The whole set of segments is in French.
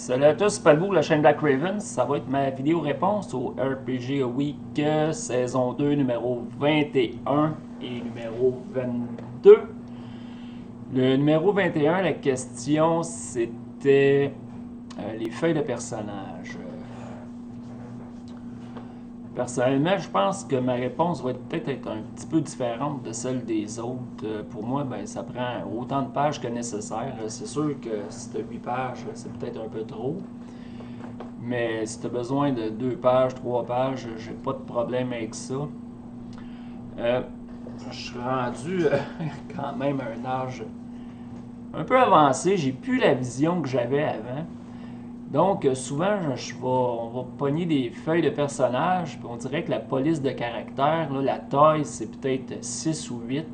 Salut à tous, c'est Palbou, la chaîne Black Raven. Ça va être ma vidéo réponse au RPG Week saison 2, numéro 21 et numéro 22. Le numéro 21, la question c'était les feuilles de personnages. Personnellement, je pense que ma réponse va peut-être être un petit peu différente de celle des autres. Pour moi, ben, ça prend autant de pages que nécessaire. C'est sûr que si tu as 8 pages, c'est peut-être un peu trop. Mais si tu as besoin de 2 pages, 3 pages, j'ai pas de problème avec ça. Je suis rendu quand même à un âge un peu avancé. J'ai plus la vision que j'avais avant. Donc, souvent, on va pogner des feuilles de personnages, puis on dirait que la police de caractère, là, la taille, c'est peut-être 6 ou 8.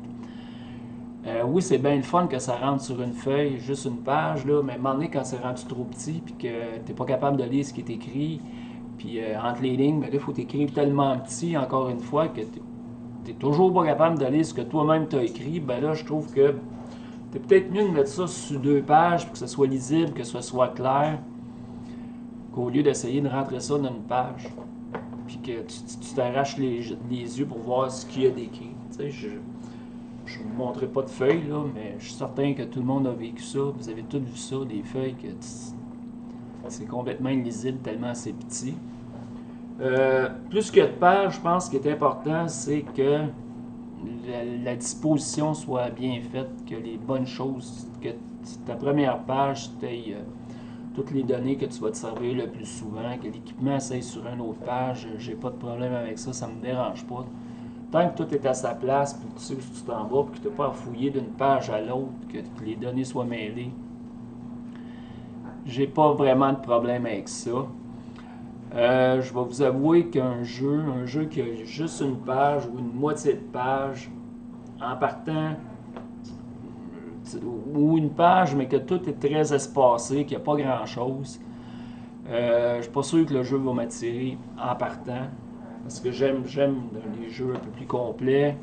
Oui, c'est bien le fun que ça rentre sur une feuille, juste une page, là, mais à un moment donné, quand c'est rendu trop petit, puis que t'es pas capable de lire ce qui est écrit, puis entre les lignes, ben là, il faut t'écrire tellement petit, encore une fois, que t'es toujours pas capable de lire ce que toi-même t'as écrit, ben là, je trouve que t'es peut-être mieux de mettre ça sur 2 pages, pour que ce soit lisible, que ce soit clair, qu'au lieu d'essayer de rentrer ça dans une page, puis que tu t'arraches les yeux pour voir ce qu'il y a d'écrit. Tu sais, je ne vous montrerai pas de feuilles, là, mais je suis certain que tout le monde a vécu ça. Vous avez tous vu ça, des feuilles que c'est complètement illisible tellement c'est petit. Plus que de pages, je pense que ce qui est important, c'est que la disposition soit bien faite, que les bonnes choses, que ta première page, tu aies toutes les données que tu vas te servir le plus souvent, que l'équipement s'aille sur une autre page, j'ai pas de problème avec ça, ça me dérange pas. Tant que tout est à sa place, puis tu sais où tu t'en vas, puis que tu n'as pas à fouiller d'une page à l'autre, que les données soient mêlées, j'ai pas vraiment de problème avec ça. Je vais vous avouer qu'un jeu qui a juste une page ou une moitié de page, en partant, ou une page, mais que tout est très espacé, qu'il n'y a pas grand-chose, je suis pas sûr que le jeu va m'attirer en partant. Parce que j'aime les jeux un peu plus complets.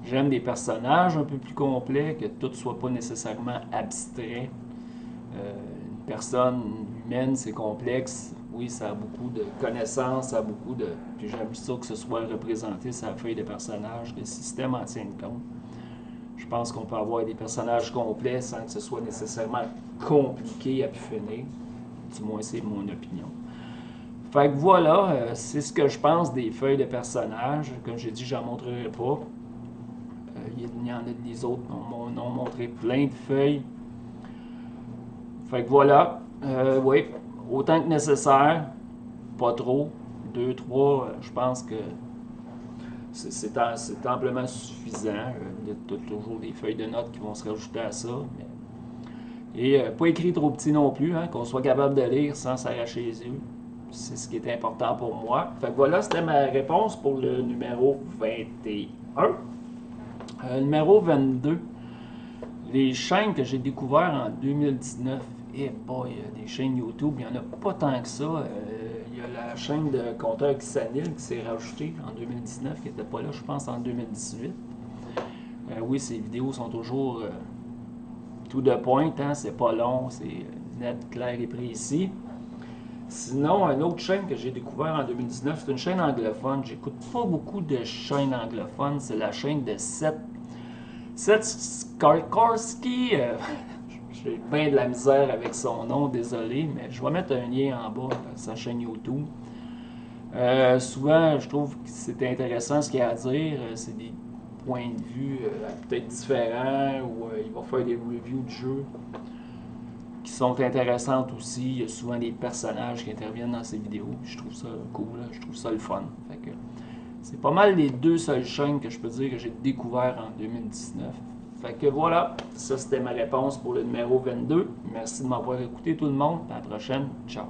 J'aime des personnages un peu plus complets, que tout soit pas nécessairement abstrait. Une personne humaine, c'est complexe. Oui, ça a beaucoup de connaissances, ça a beaucoup de. Puis j'aime ça que ce soit représenté sur la feuille de personnages, que le système en tienne compte. Je pense qu'on peut avoir des personnages complets sans que ce soit nécessairement compliqué à pu finir. Du moins, c'est mon opinion. Fait que voilà, c'est ce que je pense des feuilles de personnages. Comme j'ai dit, j'en montrerai pas. Il y en a des autres qui ont montré plein de feuilles. Fait que voilà, oui, autant que nécessaire, pas trop. 2, 3, je pense que c'est amplement suffisant. Il y a toujours des feuilles de notes qui vont se rajouter à ça. Et pas écrit trop petit non plus, hein, qu'on soit capable de lire sans s'arracher les yeux. C'est ce qui est important pour moi. Fait que voilà, c'était ma réponse pour le numéro 21. Numéro 22. Les chaînes que j'ai découvertes en 2019. Eh boy, des chaînes YouTube, il n'y en a pas tant que ça. Il y a la chaîne de Compteur Xanil qui s'est rajoutée en 2019, qui n'était pas là, je pense, en 2018. Oui, ces vidéos sont toujours tout de pointe, hein, c'est pas long, c'est net, clair et précis. Sinon, une autre chaîne que j'ai découvert en 2019, c'est une chaîne anglophone. J'écoute pas beaucoup de chaînes anglophones. C'est la chaîne de Seth Skarkorski. J'ai bien de la misère avec son nom, désolé, mais je vais mettre un lien en bas de sa chaîne YouTube. Souvent, je trouve que c'est intéressant ce qu'il a à dire. C'est des points de vue peut-être différents, ou il va faire des reviews de jeux qui sont intéressantes aussi. Il y a souvent des personnages qui interviennent dans ces vidéos. Je trouve ça cool, je trouve ça le fun. Fait que c'est pas mal les deux seules chaînes que je peux dire que j'ai découvert en 2019. Fait que voilà, ça c'était ma réponse pour le numéro 22. Merci de m'avoir écouté tout le monde. À la prochaine. Ciao.